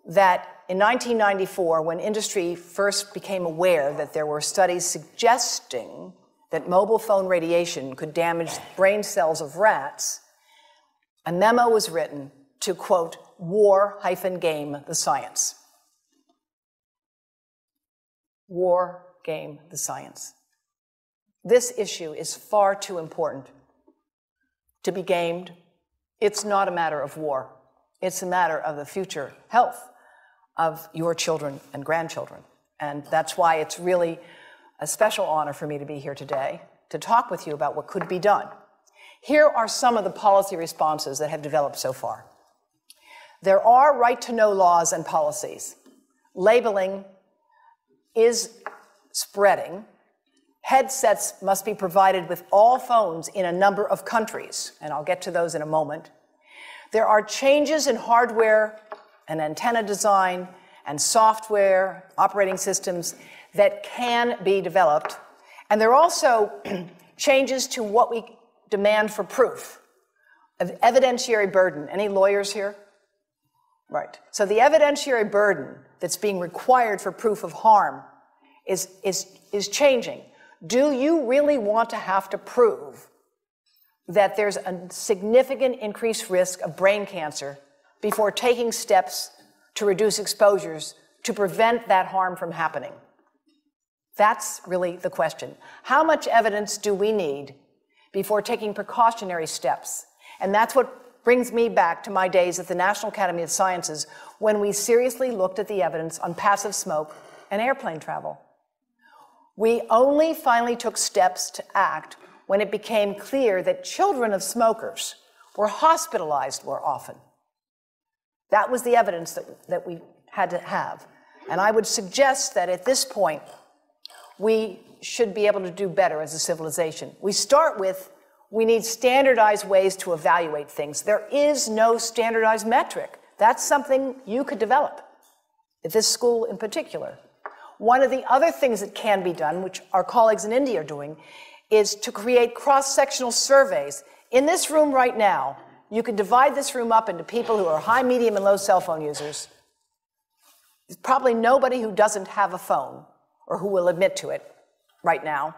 that in 1994, when industry first became aware that there were studies suggesting that mobile phone radiation could damage brain cells of rats, a memo was written to, quote, war-game the science. War-game the science. This issue is far too important to be gamed. It's not a matter of war. It's a matter of the future health of your children and grandchildren. And that's why it's really a special honor for me to be here today to talk with you about what could be done. Here are some of the policy responses that have developed so far. There are right-to-know laws and policies. Labeling is spreading. Headsets must be provided with all phones in a number of countries, and I'll get to those in a moment. There are changes in hardware and antenna design and software, operating systems that can be developed. And there are also changes to what we demand for proof of evidentiary burden. Any lawyers here? Right. So the evidentiary burden that's being required for proof of harm is changing. Do you really want to have to prove that there's a significant increased risk of brain cancer before taking steps to reduce exposures to prevent that harm from happening? That's really the question. How much evidence do we need before taking precautionary steps? And that's what brings me back to my days at the National Academy of Sciences when we seriously looked at the evidence on passive smoke and airplane travel. We only finally took steps to act when it became clear that children of smokers were hospitalized more often. That was the evidence that we had to have. And I would suggest that at this point, we should be able to do better as a civilization. We start with, we need standardized ways to evaluate things. There is no standardized metric. That's something you could develop, at this school in particular. One of the other things that can be done, which our colleagues in India are doing, is to create cross-sectional surveys. In this room right now, you could divide this room up into people who are high, medium, and low cell phone users. There's probably nobody who doesn't have a phone or who will admit to it right now.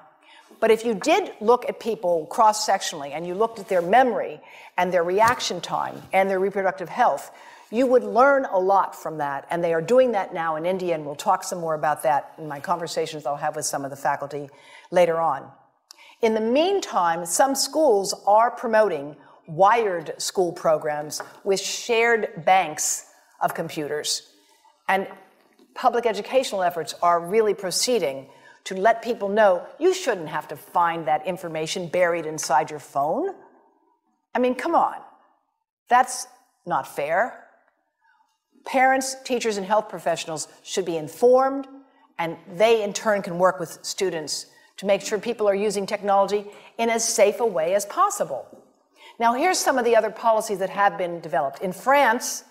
But if you did look at people cross-sectionally and you looked at their memory and their reaction time and their reproductive health, you would learn a lot from that. And they are doing that now in India, and we'll talk some more about that in my conversations I'll have with some of the faculty later on. In the meantime, some schools are promoting wired school programs with shared banks of computers. And public educational efforts are really proceeding to let people know you shouldn't have to find that information buried inside your phone. I mean, come on. That's not fair. Parents, teachers, and health professionals should be informed, and they in turn can work with students to make sure people are using technology in as safe a way as possible. Now, here's some of the other policies that have been developed. In France,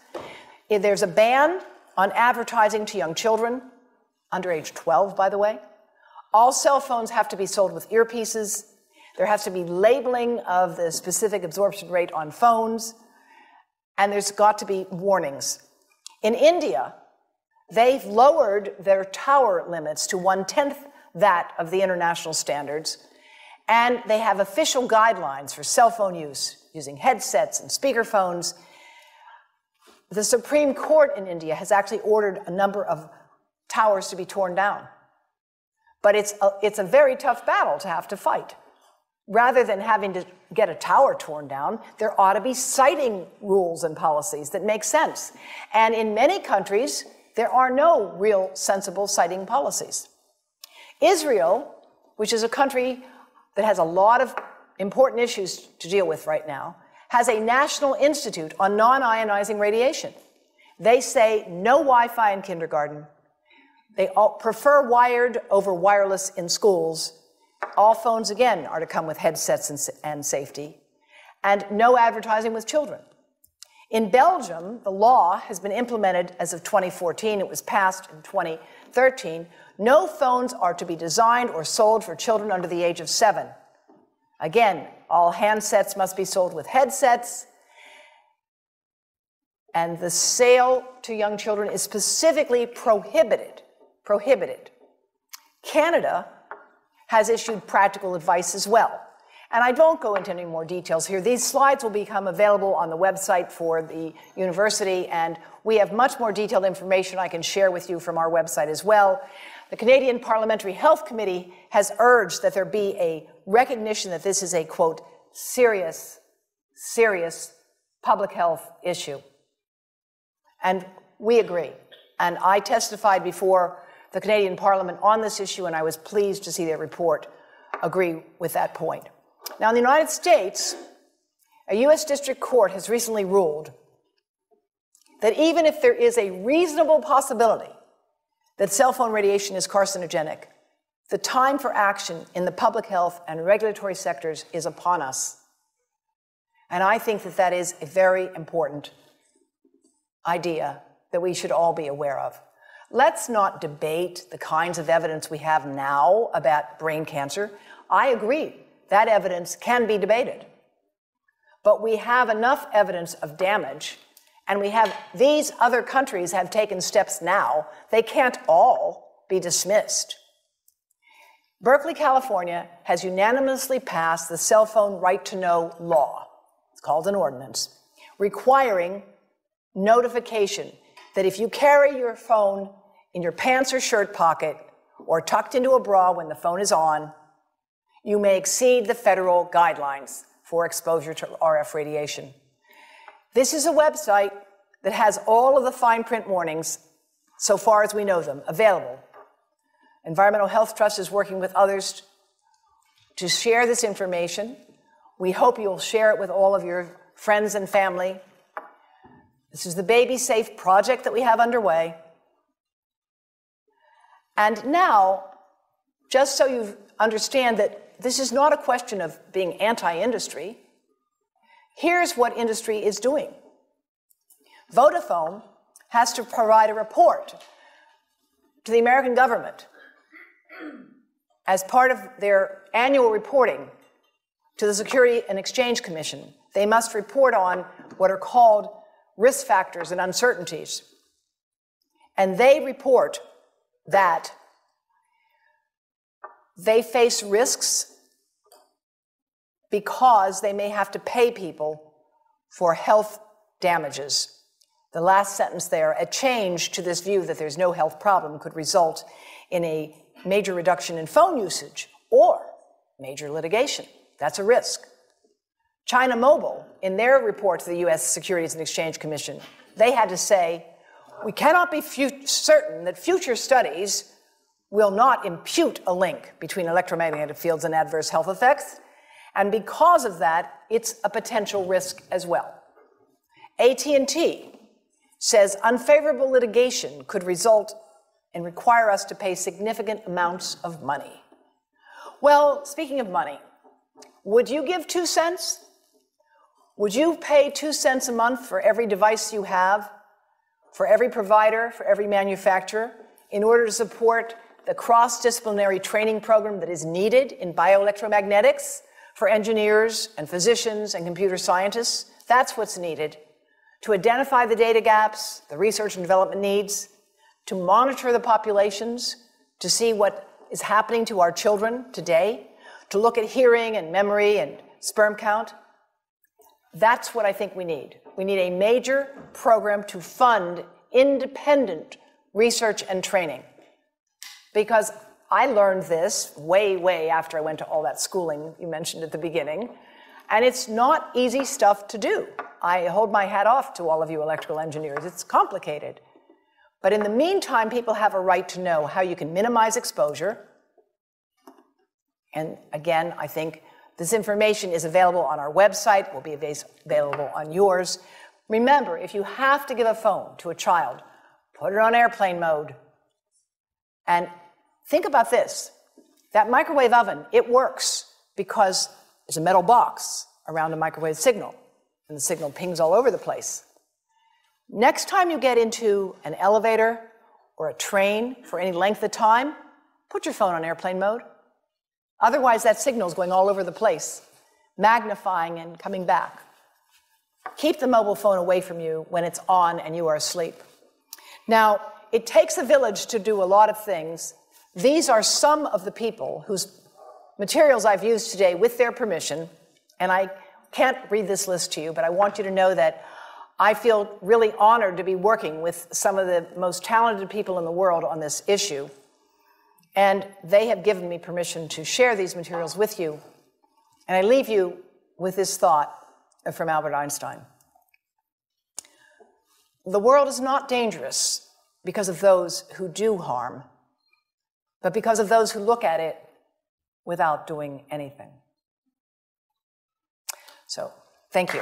there's a ban on advertising to young children, under age 12, by the way. All cell phones have to be sold with earpieces. There has to be labeling of the specific absorption rate on phones, and there's got to be warnings. In India, they've lowered their tower limits to 1/10 that of the international standards, and they have official guidelines for cell phone use, using headsets and speakerphones. The Supreme Court in India has actually ordered a number of towers to be torn down. But it's a very tough battle to have to fight. Rather than having to get a tower torn down, there ought to be siting rules and policies that make sense. And in many countries, there are no real sensible siting policies. Israel, which is a country that has a lot of important issues to deal with right now, has a National Institute on Non-Ionizing Radiation. They say no Wi-Fi in kindergarten. They prefer wired over wireless in schools. All phones, again, are to come with headsets and safety. And no advertising with children. In Belgium, the law has been implemented as of 2014. It was passed in 2013. No phones are to be designed or sold for children under the age of 7. Again, all handsets must be sold with headsets. And the sale to young children is specifically prohibited. Canada has issued practical advice as well. And I don't go into any more details here. These slides will become available on the website for the university, and we have much more detailed information I can share with you from our website as well. The Canadian Parliamentary Health Committee has urged that there be a recognition that this is a, quote, serious public health issue. And we agree. And I testified before the Canadian Parliament on this issue, and I was pleased to see their report agree with that point. Now, in the United States, a U.S. District Court has recently ruled that even if there is a reasonable possibility that cell phone radiation is carcinogenic, the time for action in the public health and regulatory sectors is upon us. And I think that that is a very important idea that we should all be aware of. Let's not debate the kinds of evidence we have now about brain cancer. I agree, that evidence can be debated. But we have enough evidence of damage, and these other countries have taken steps now. They can't all be dismissed. Berkeley, California has unanimously passed the Cell Phone Right to Know law. It's called an ordinance, requiring notification that if you carry your phone in your pants or shirt pocket or tucked into a bra when the phone is on, you may exceed the federal guidelines for exposure to RF radiation. This is a website that has all of the fine print warnings, so far as we know them, available. Environmental Health Trust is working with others to share this information. We hope you'll share it with all of your friends and family. This is the Baby Safe project that we have underway. And now, just so you understand that this is not a question of being anti-industry, here's what industry is doing. Vodafone has to provide a report to the American government as part of their annual reporting to the Security and Exchange Commission. They must report on what are called risk factors and uncertainties. And they report that they face risks because they may have to pay people for health damages. The last sentence there, a change to this view that there's no health problem could result in a major reduction in phone usage or major litigation. That's a risk. China Mobile, in their report to the U.S. Securities and Exchange Commission, they had to say, we cannot be certain that future studies will not impute a link between electromagnetic fields and adverse health effects, and because of that, it's a potential risk as well. AT&T says unfavorable litigation could result and require us to pay significant amounts of money. Well, speaking of money, would you give 2 cents? Would you pay 2 cents a month for every device you have, for every provider, for every manufacturer, in order to support the cross-disciplinary training program that is needed in bioelectromagnetics for engineers and physicians and computer scientists? That's what's needed to identify the data gaps, the research and development needs, to monitor the populations, to see what is happening to our children today, to look at hearing and memory and sperm count. That's what I think we need. We need a major program to fund independent research and training. Because I learned this way after I went to all that schooling you mentioned at the beginning, and it's not easy stuff to do. I hold my hat off to all of you electrical engineers. It's complicated. But in the meantime, people have a right to know how you can minimize exposure. And again, I think This information is available on our website, will be available on yours. Remember, if you have to give a phone to a child, put it on airplane mode. And think about this. That microwave oven, it works because there's a metal box around a microwave signal, and the signal pings all over the place. Next time you get into an elevator or a train for any length of time, put your phone on airplane mode. Otherwise, that signal is going all over the place, magnifying and coming back. Keep the mobile phone away from you when it's on and you are asleep. Now, it takes a village to do a lot of things. These are some of the people whose materials I've used today with their permission, and I can't read this list to you, but I want you to know that I feel really honored to be working with some of the most talented people in the world on this issue, and they have given me permission to share these materials with you. And I leave you with this thought from Albert Einstein. The world is not dangerous because of those who do harm, but because of those who look at it without doing anything. So, thank you.